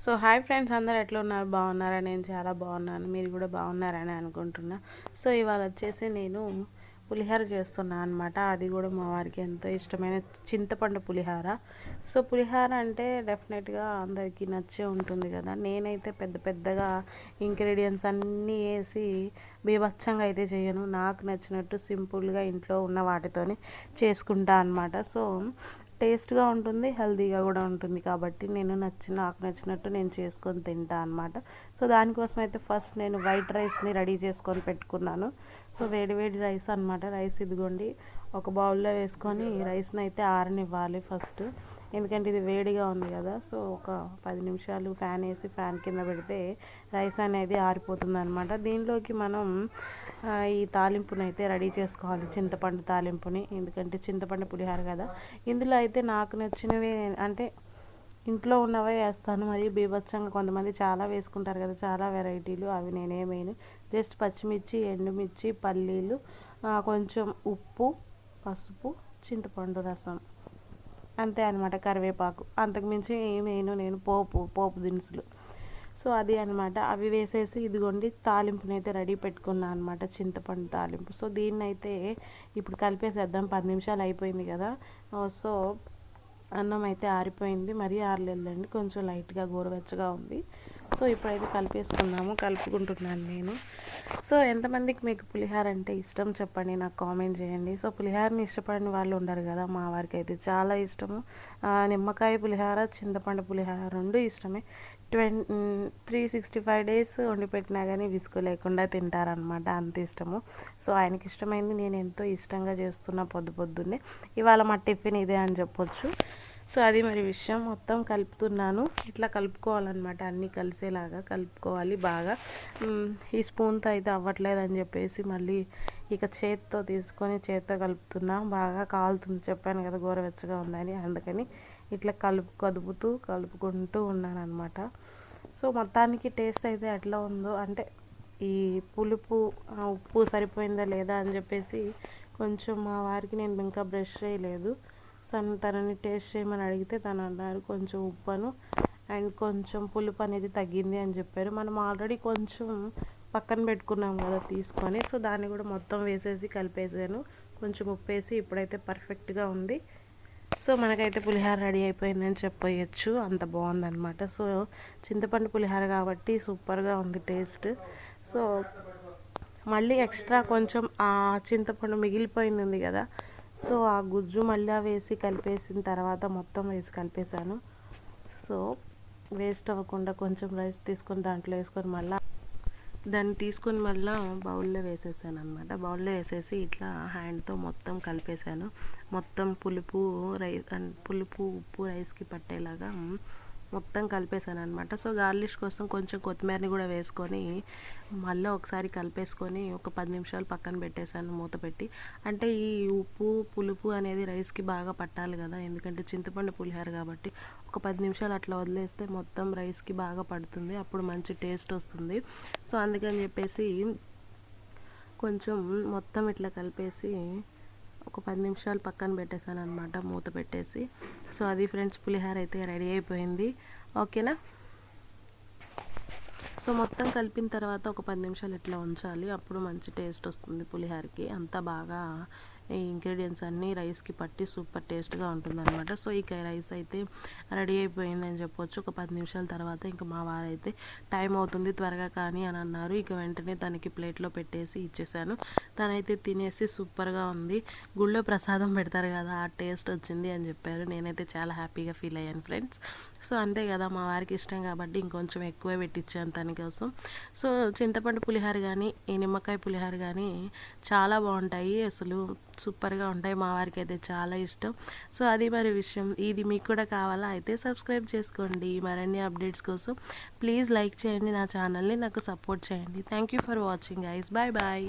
So hi friends, అందరు ఎట్లా ఉన్నారు? బాగున్నారా? నేను చాలా బాగున్నాను. మీరు కూడా బాగున్నారని అనుకుంటున్నా. సో ఇవాళ వచ్చేసి నేను పులిహోర చేస్తున్నాను అనమాట. అది కూడా మా వారికి ఎంతో ఇష్టమైన చింతపండు పులిహోర. సో పులిహోర అంటే డెఫినెట్గా అందరికీ నచ్చే ఉంటుంది కదా. నేనైతే పెద్ద పెద్దగా ఇంగ్రీడియంట్స్ అన్నీ వేసి బీభత్సంగా అయితే చేయను. నాకు నచ్చినట్టు సింపుల్గా ఇంట్లో ఉన్న వాటితోనే చేసుకుంటా అనమాట. సో టేస్ట్గా ఉంటుంది, హెల్తీగా కూడా ఉంటుంది. కాబట్టి నాకు నచ్చినట్టు నేను చేసుకొని తింటా అనమాట. సో దానికోసం అయితే ఫస్ట్ నేను వైట్ రైస్ని రెడీ చేసుకొని పెట్టుకున్నాను. సో వేడి వేడి రైస్ అనమాట. రైస్ ఇదిగోండి ఒక బౌల్లో వేసుకొని రైస్ని అయితే ఆరనివ్వాలి ఫస్ట్. ఎందుకంటే ఇది వేడిగా ఉంది కదా. సో ఒక 10 నిమిషాలు ఫ్యాన్ వేసి ఫ్యాన్ కింద పెడితే రైస్ అనేది ఆరిపోతుంది అనమాట. దీనిలోకి మనం ఈ తాలింపుని అయితే రెడీ చేసుకోవాలి, చింతపండు తాలింపుని. ఎందుకంటే చింతపండు పులిహోర కదా. ఇందులో అయితే నాకు నచ్చినవి అంటే ఇంట్లో ఉన్నవే వేస్తాను. మరియు బీభత్సంగా కొంతమంది చాలా వేసుకుంటారు కదా, చాలా వెరైటీలు. అవి నేనేమైనా జస్ట్ పచ్చిమిర్చి, ఎండుమిర్చి, పల్లీలు, కొంచెం ఉప్పు, పసుపు, చింతపండు రసం, అంతే అనమాట. కరివేపాకు, అంతకుమించి ఏమేను నేను పోపు దినుసులు. సో అది అనమాట. అవి వేసేసి ఇదిగోండి తాలింపుని అయితే రెడీ పెట్టుకున్నాను అనమాట, చింతపండు తాలింపు. సో దీన్ని అయితే ఇప్పుడు కలిపేసేద్దాం. 10 నిమిషాలు అయిపోయింది కదా. సో అన్నం అయితే ఆరిపోయింది, మరీ ఆరలేదండి, కొంచెం లైట్గా గోరువెచ్చగా ఉంది. సో ఇప్పుడైతే కలుపుకుంటున్నాను నేను. సో ఎంతమందికి మీకు పులిహోర అంటే ఇష్టం చెప్పండి, నాకు కామెంట్ చేయండి. సో పులిహోరని ఇష్టపడని వాళ్ళు ఉండరు కదా, మా వారికి అయితే చాలా ఇష్టము. నిమ్మకాయ పులిహోర, చింతపండు పులిహోర రెండు ఇష్టమే. 365 డేస్ వండి పెట్టినా కానీ విసుగు లేకుండా తింటారనమాట, అంత ఇష్టము. సో ఆయనకి ఇష్టమైంది నేను ఎంతో ఇష్టంగా చేస్తున్నా పొద్దున్నే. ఇవాళ మా టిఫిన్ ఇదే అని చెప్పొచ్చు. సో అది మరి విషయం. మొత్తం కలుపుతున్నాను. ఇట్లా కలుపుకోవాలన్నమాట, అన్నీ కలిసేలాగా కలుపుకోవాలి బాగా. ఈ స్పూన్తో అయితే అవ్వట్లేదు అని చెప్పేసి మళ్ళీ ఇక చేత్తో కలుపుతున్నా. బాగా కాలుతుంది, చెప్పాను కదా గోరువెచ్చగా ఉందని. అందుకని ఇట్లా కలుపుకుంటూ ఉన్నాను అనమాట. సో మొత్తానికి టేస్ట్ అయితే ఎట్లా ఉందో అంటే ఈ పులుపు, ఉప్పు సరిపోయిందా లేదా అని చెప్పేసి కొంచెం మా వారికి నేను ఇంకా బ్రష్ చేయలేదు. తనని టేస్ట్ చేయమని అడిగితే తను అన్నారు కొంచెం ఉప్పును అండ్ కొంచెం పులుపు అనేది తగ్గింది అని చెప్పారు. మనం ఆల్రెడీ కొంచెం పక్కన పెట్టుకున్నాం కదా తీసుకొని. సో దాన్ని కూడా మొత్తం వేసేసి కలిపేసాను, కొంచెం ఉప్పు వేసి. ఇప్పుడైతే పర్ఫెక్ట్గా ఉంది. సో మనకైతే పులిహోర రెడీ అయిపోయిందని చెప్పవచ్చు, అంత బాగుందన్నమాట. సో చింతపండు పులిహోర కాబట్టి సూపర్గా ఉంది టేస్ట్. సో మళ్ళీ ఎక్స్ట్రా కొంచెం ఆ చింతపండు మిగిలిపోయింది ఉంది కదా, సో ఆ గుజ్జు మళ్ళీ వేసి కలిపేసిన తర్వాత మొత్తం వేసి కలిపేశాను. సో వేస్ట్ అవ్వకుండా కొంచెం రైస్ తీసుకొని దాంట్లో వేసుకొని దాన్ని తీసుకొని మళ్ళీ బౌల్లో వేసేసాను అనమాట. బౌల్లో వేసేసి ఇట్లా హ్యాండ్తో మొత్తం కలిపేశాను. మొత్తం పులుపు ఉప్పు రైస్కి పట్టేలాగా మొత్తం కలిపేసాను అనమాట. సో గార్లిష్ కోసం కొంచెం కొత్తిమీరని కూడా వేసుకొని మళ్ళీ ఒకసారి కలిపేసుకొని ఒక 10 నిమిషాలు పక్కన పెట్టేశాను మూత పెట్టి. అంటే ఈ ఉప్పు పులుపు అనేది రైస్కి బాగా పట్టాలి కదా, ఎందుకంటే చింతపండు పులిహోర కాబట్టి. ఒక 10 నిమిషాలు అట్లా వదిలేస్తే మొత్తం రైస్కి బాగా పడుతుంది, అప్పుడు మంచి టేస్ట్ వస్తుంది. సో అందుకని చెప్పేసి కొంచెం మొత్తం ఇట్లా కలిపేసి ఒక 10 నిమిషాలు పక్కన పెట్టేశాను అనమాట మూత పెట్టేసి. సో అది ఫ్రెండ్స్, పులిహోర అయితే రెడీ అయిపోయింది. ఓకేనా. సో మొత్తం కలిపిన తర్వాత ఒక 10 నిమిషాలు ఇట్లా ఉంచాలి, అప్పుడు మంచి టేస్ట్ వస్తుంది పులిహోరకి. అంతా బాగా ఈ ఇంగ్రీడియంట్స్ అన్నీ రైస్కి పట్టి సూపర్ టేస్ట్గా ఉంటుందన్నమాట. సో ఇక రైస్ అయితే రెడీ అయిపోయిందని చెప్పొచ్చు. ఒక 10 నిమిషాల తర్వాత ఇంకా మా వారైతే టైం అవుతుంది త్వరగా కానీ అని అన్నారు. ఇక వెంటనే తనకి ప్లేట్లో పెట్టేసి ఇచ్చేసాను. తనైతే తినేసి సూపర్గా ఉంది, గుళ్ళో ప్రసాదం పెడతారు కదా ఆ టేస్ట్ వచ్చింది అని చెప్పారు. నేనైతే చాలా హ్యాపీగా ఫీల్ అయ్యాను ఫ్రెండ్స్. సో అంతే కదా, మా వారికి ఇష్టం కాబట్టి ఇంకొంచెం ఎక్కువే పెట్టించాను తన కోసం. సో చింతపండు పులిహోర కానీ ఈ నిమ్మకాయ పులిహోర కానీ చాలా బాగుంటాయి, అసలు సూపర్గా ఉంటాయి. మా వారికి అయితే చాలా ఇష్టం. సో అది మరి విషయం. ఇది మీకు కూడా కావాలా అయితే సబ్స్క్రైబ్ చేసుకోండి. మరిన్ని అప్డేట్స్ కోసం ప్లీజ్ లైక్ చేయండి నా ఛానల్ని, నాకు సపోర్ట్ చేయండి. Thank you for watching guys. Bye bye.